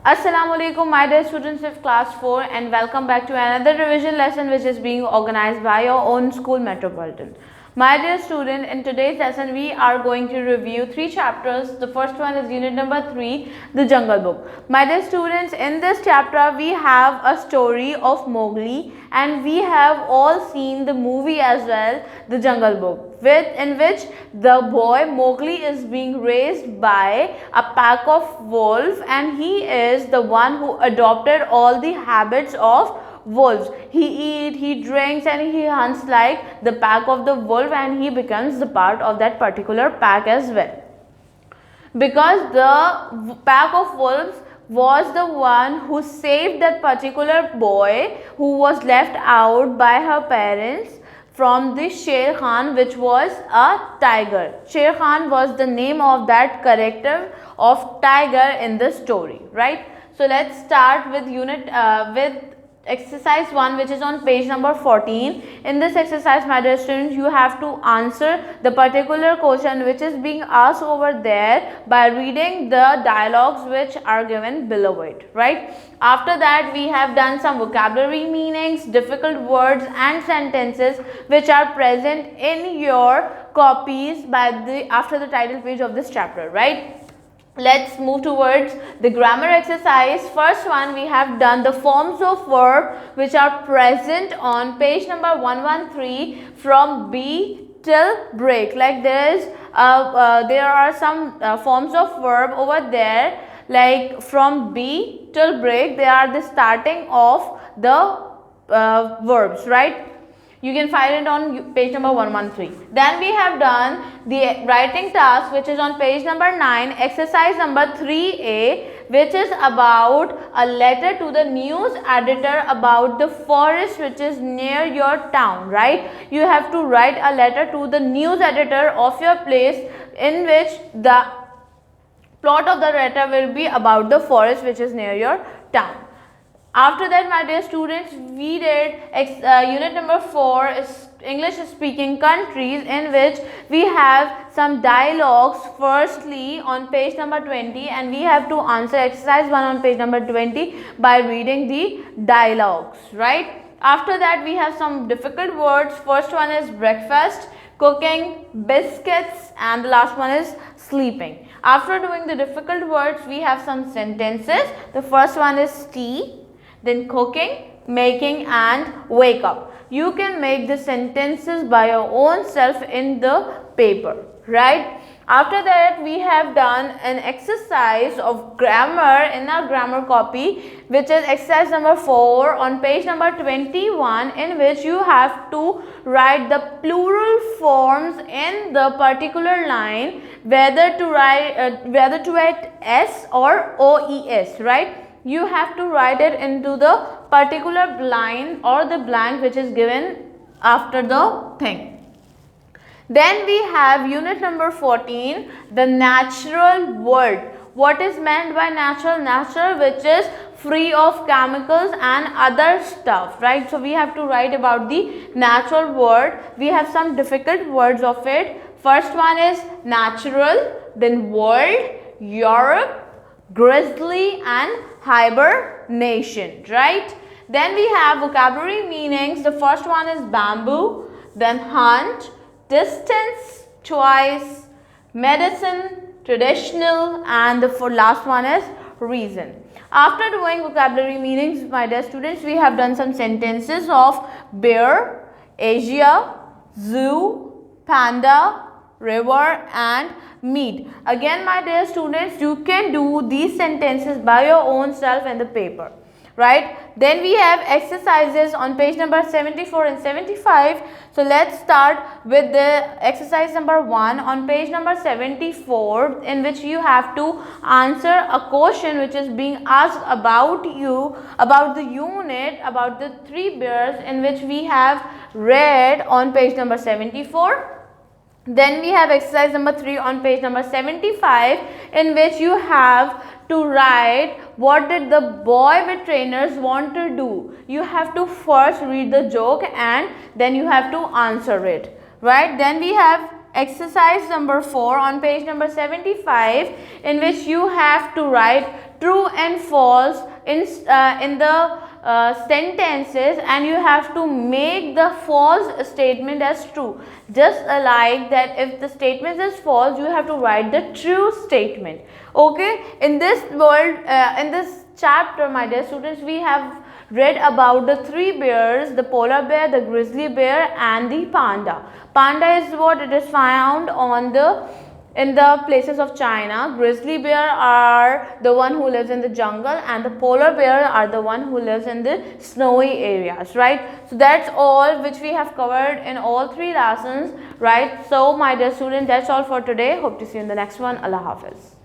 Assalamu alaikum, my dear students of class 4, and welcome back to another revision lesson which is being organized by your own school Metropolitan. My dear student, in today's lesson we are going to review 3 chapters. The first one is unit number 3, The Jungle Book. My dear students, in this chapter we have a story of Mowgli, and we have all seen the movie as well, The Jungle Book, in which the boy Mowgli is being raised by a pack of wolves, and he is the one who adopted all the habits of wolves. He eats, he drinks, and he hunts like the pack of the wolf, and he becomes the part of that particular pack as well. Because the pack of wolves was the one who saved that particular boy who was left out by her parents from the Sher Khan, which was a tiger. Sher Khan was the name of that character of tiger in the story, right? So let's start with exercise 1, which is on page number 14. In this exercise, my dear students, you have to answer the particular question which is being asked over there by reading the dialogues which are given below it, right? After that, we have done some vocabulary meanings, difficult words and sentences which are present in your copies after the title page of this chapter, right? Let's move towards the grammar exercise. First one, we have done the forms of verb which are present on page number 113 from be till break. Like there are some forms of verb over there, like from be till break. They are the starting of the verbs, right? You can find it on page number 113. Then we have done the writing task, which is on page number 9, exercise number 3A, which is about a letter to the news editor about the forest which is near your town, right? You have to write a letter to the news editor of your place, in which the plot of the letter will be about the forest which is near your town. After that, my dear students, we did unit number 4 is English speaking countries, in which we have some dialogues firstly on page number 20, and we have to answer exercise 1 on page number 20 by reading the dialogues, right? After that, we have some difficult words. First one is breakfast, cooking, biscuits, and the last one is sleeping. After doing the difficult words, we have some sentences. The first one is tea, then cooking, making, and wake up. You can make the sentences by your own self in the paper, right? After that, we have done an exercise of grammar in our grammar copy, which is exercise number 4 on page number 21, in which you have to write the plural forms in the particular line, whether to write s or oes, right? You have to write it into the particular line or the blank which is given after the thing. Then we have unit number 14, the natural world. What is meant by natural? Natural, which is free of chemicals and other stuff, right? So we have to write about the natural world. We have some difficult words of it. First one is natural, then world, Europe, grizzly, and hibernation, right? Then we have vocabulary meanings. The first one is bamboo, then hunt, distance, choice, medicine, traditional, and the last one is reason. After doing vocabulary meanings, my dear students, we have done some sentences of bear, Asia, zoo, panda, river, and meat. Again, my dear students, you can do these sentences by your own self in the paper, right? Then we have exercises on page number 74 and 75. So let's start with the exercise number 1 on page number 74, in which you have to answer a question which is being asked about you, about the unit, about the 3 bears, in which we have read on page number 74. Then we have exercise number 3 on page number 75, in which you have to write what did the boy with trainers want to do. You have to first read the joke and then you have to answer it, right? Then we have exercise number 4 on page number 75, in which you have to write true and false in the sentences, and you have to make the false statement as true. Just like that, if the statement is false, you have to write the true statement. Okay, in this world, in this chapter, my dear students, we have read about the three bears: the polar bear, the grizzly bear, and the panda. Panda is what it is found on the in the places of China. Grizzly bear are the one who lives in the jungle, and the polar bear are the one who lives in the snowy areas, right? So that's all which we have covered in all three lessons, right? So my dear student, that's all for today. Hope to see you in the next one. Allah Hafiz.